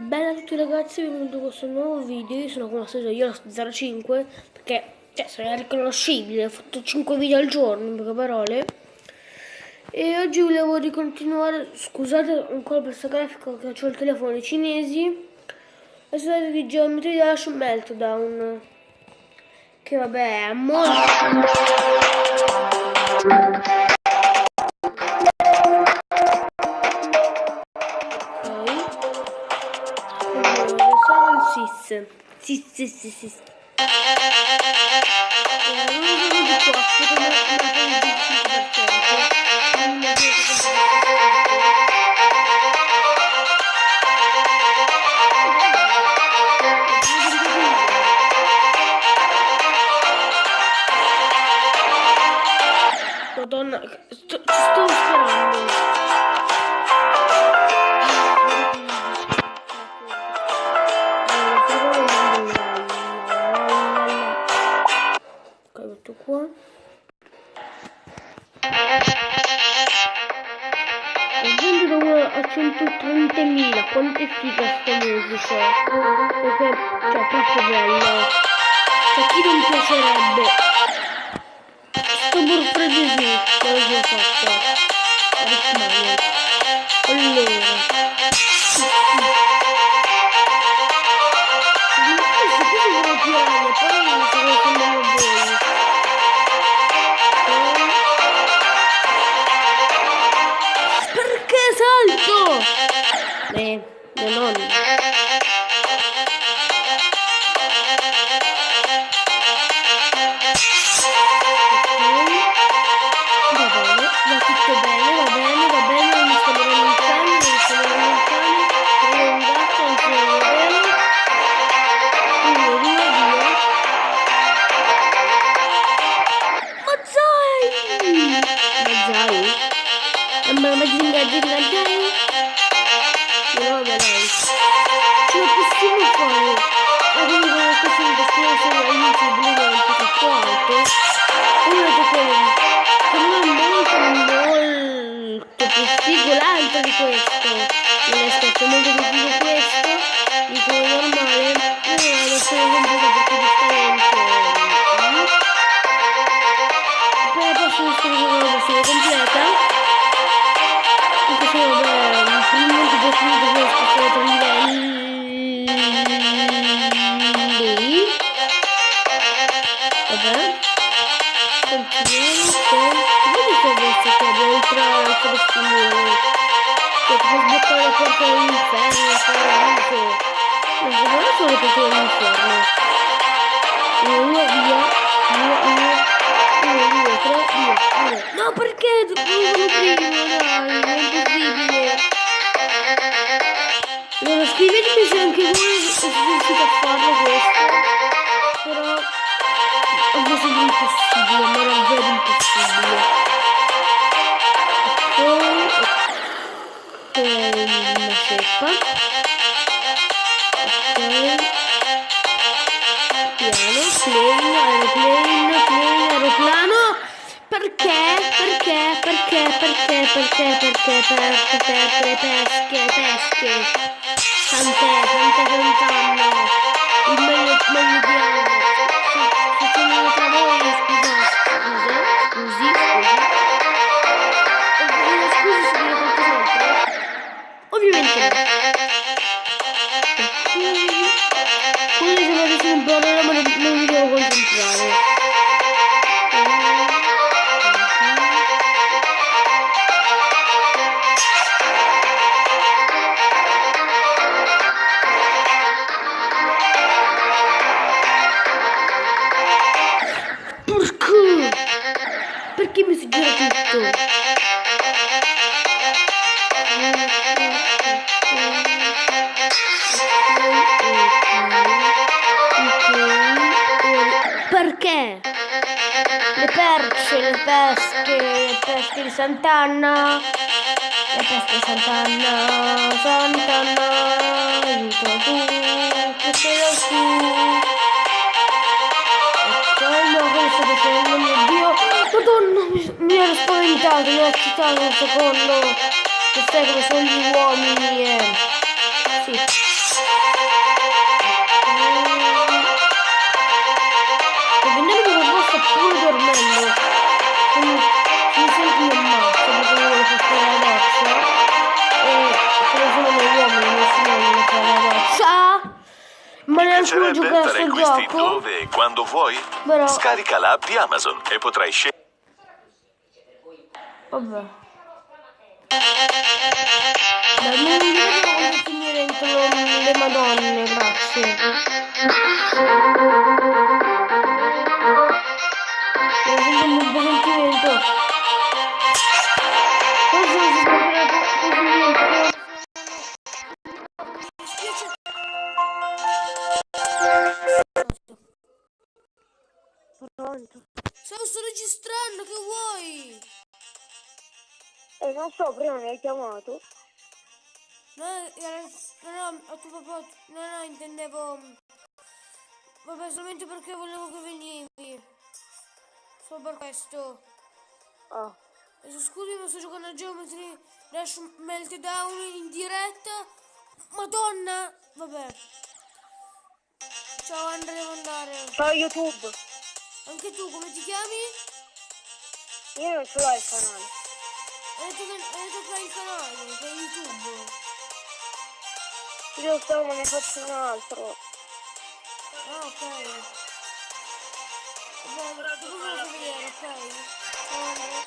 Bella a tutti ragazzi, benvenuti in questo nuovo video. Io sono con la stessa, io la 05 perché sono irriconoscibile, ho fatto 5 video al giorno, in poche parole. E oggi volevo ricontinuare, scusate ancora per questa grafica che ho il telefono dei cinesi. La storia di Geometry Dash Meltdown, che vabbè è molto... Sì. Madonna, ci sto sperando. Metto qua. Ho venduto a 130.000, quanto è figa sta musica, perché è troppo bella, chi non piacerebbe sto burfredesì che l'ho fatto. Perché salto? Mia nonna. Va tutto bene, va bene, non mi sto lamentando, è un gatto, anche un vero. Ma ginga dai. No, vabbè dai. Ce la possiamo fare. Arrivo a questo di destinare all'inizio di un po' troppo alto. E io ho detto molto più figo l'altro di questo. Non è stato molto più figo questo. Dico normale. Non sono compresa perché giustamente. Poi posso scrivere una versione completa. No, perché devo prima, dai, è impossibile. Allora scrivetemi se anche voi riuscite a farlo questo. Però è sempre impossibile, ma davvero impossibile. Ok, una ceppa. Ok. Piano, plane, aeroplano. Perché? Pesche. Tante lontano. Il meglio piano. Se c'è un'altra voi, scusi. Scusi se viene qualcos'altro. Ovviamente no. Quindi se avessi un problema non mi devo concentrare. Perché mi si gira tutto? Perché? Le perce, le pesche di Sant'Anna. Le pesche di Sant'Anna, aiuta tu, che sei da su. Cosa sto facendo, mio Dio? Madonna, mi ero spaventato, mi ero eccitato un secondo. Che sai come sono gli uomini, Sì. piacerebbe giocare a sto gioco, dove e quando vuoi? però Scarica l'app di Amazon e potrai scegliere. vabbè. Dai, non voglio finire entro le madonne, grazie. Ho sentito un buon sentimento. Questo si sbaglierà così. Pronto? Sto registrando, che vuoi? Non so, prima mi hai chiamato. No, a tuo papà, no, intendevo, vabbè, solamente perché volevo che venivi, solo per questo. Ah, Adesso scusi, ma sto giocando a Geometry Dash Meltdown in diretta, madonna, vabbè. Ciao Andrea, devo andare. ciao YouTube. Anche tu, come ti chiami? Io non ce l'ho il canale. Hai detto che hai il canale, che è YouTube. Io so, ma ne faccio un altro. Ah, ok. Vabbè, dopo me lo fai vedere, ok? Ciao Andrea.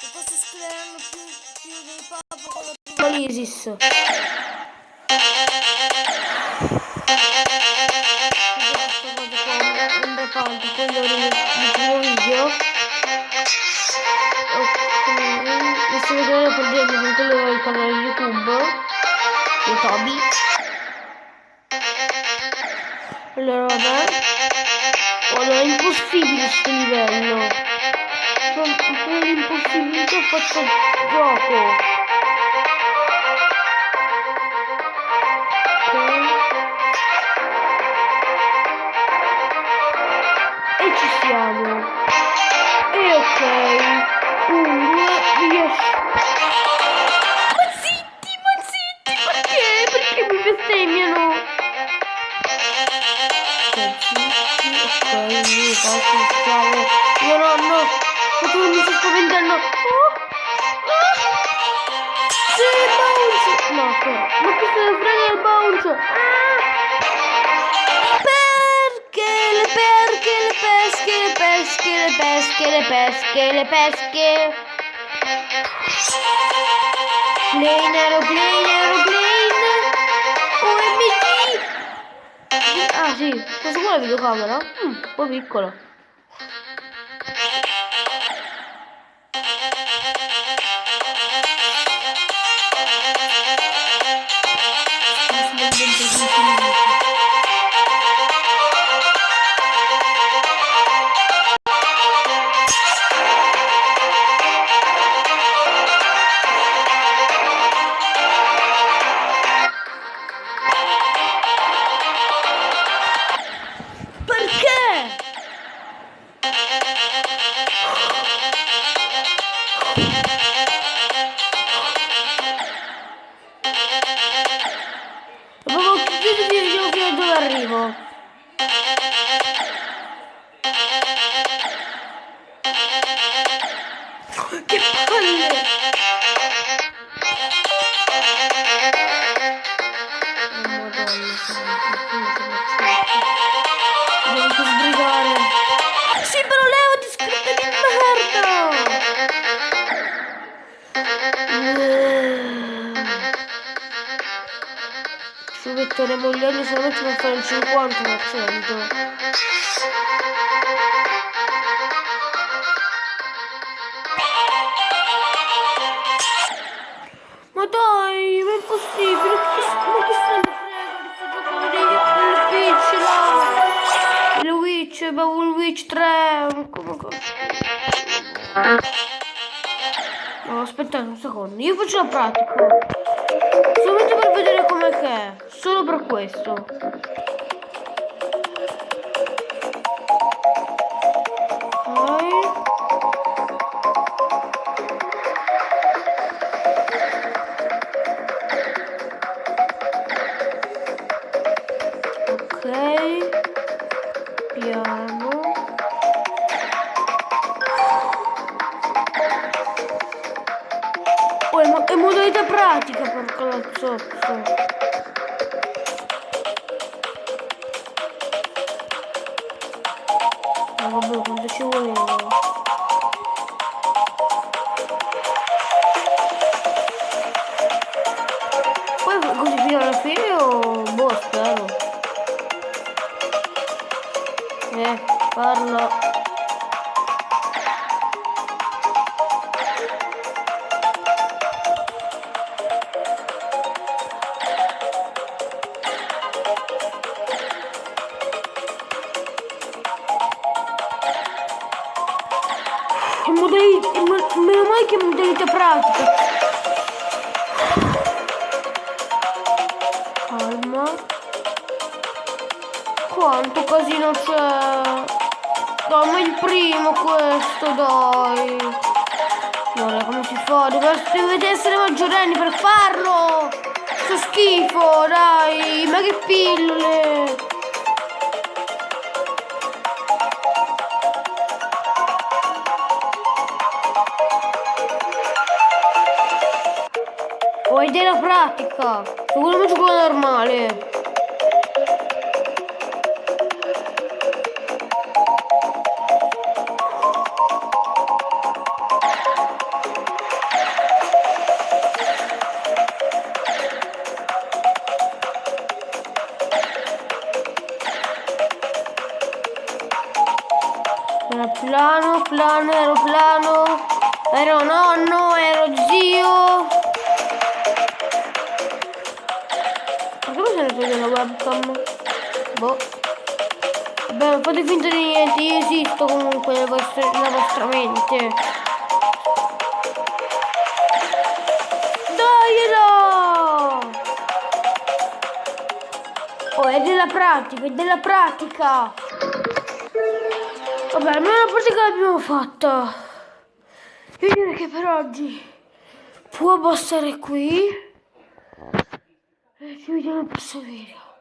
Non posso sclerarlo più del papà con la prima l'ISIS. Poi l'ultimo video. Ok, mi sto vedendo per dire con quello del canale YouTube di Toby. Allora vabbè. Allora è impossibile sto livello. Per l'impossibilità ho fatto il gioco. E ci siamo. E ok. 1, 2, riesci. Ma zitti, perché? Perché mi bestemmiano? Ok, mi faccio il ciao. Mio nonno, ma tu mi stai spaventando. Sì, bounce. No, aspetta, ma che se ne frega il bounce? Le pesche. Aeroplane. OMG. Ah sì, questo qua è la videocamera? Un po' piccola. Vediamo fino a dove arrivo. Che palle! Oh madonna, devo anche sbrigare. Sì, però Leo ti scrive di merda! Ci metteremo gli anni solamente per fare il 50%. Ma dai, ma è impossibile, ma che se ne frega di sto gioco del Witch là, il Witch, avevo il Witch 3, no, aspettate un secondo, io faccio la pratica, solamente per vedere com'è che è, solo per questo. Piano. Oh, è modalità pratica, porca la zozza. vabbè, quanto ci voleva. Poi così fino alla fine o boh, spero. Parla. Meno male che modalità pratica. Calma. Quanto casino c'è? Dai, ma il primo questo, dai. Guarda come si fa? Dovete essere maggiorenni per farlo. Sto schifo, dai. Ma che pillole. Vuoi della pratica? Se vogliamo giocare normale. Aeroplano, ero nonno, ero zio. Perché mi sono tolto la webcam? Boh. Vabbè, non fate finta di niente, io esisto comunque nella vostra mente. Dai! Oh, è della pratica, è della pratica! Vabbè, almeno la pratica l'abbiamo fatta. Io direi che per oggi può bastare qui. E ci vediamo al prossimo video.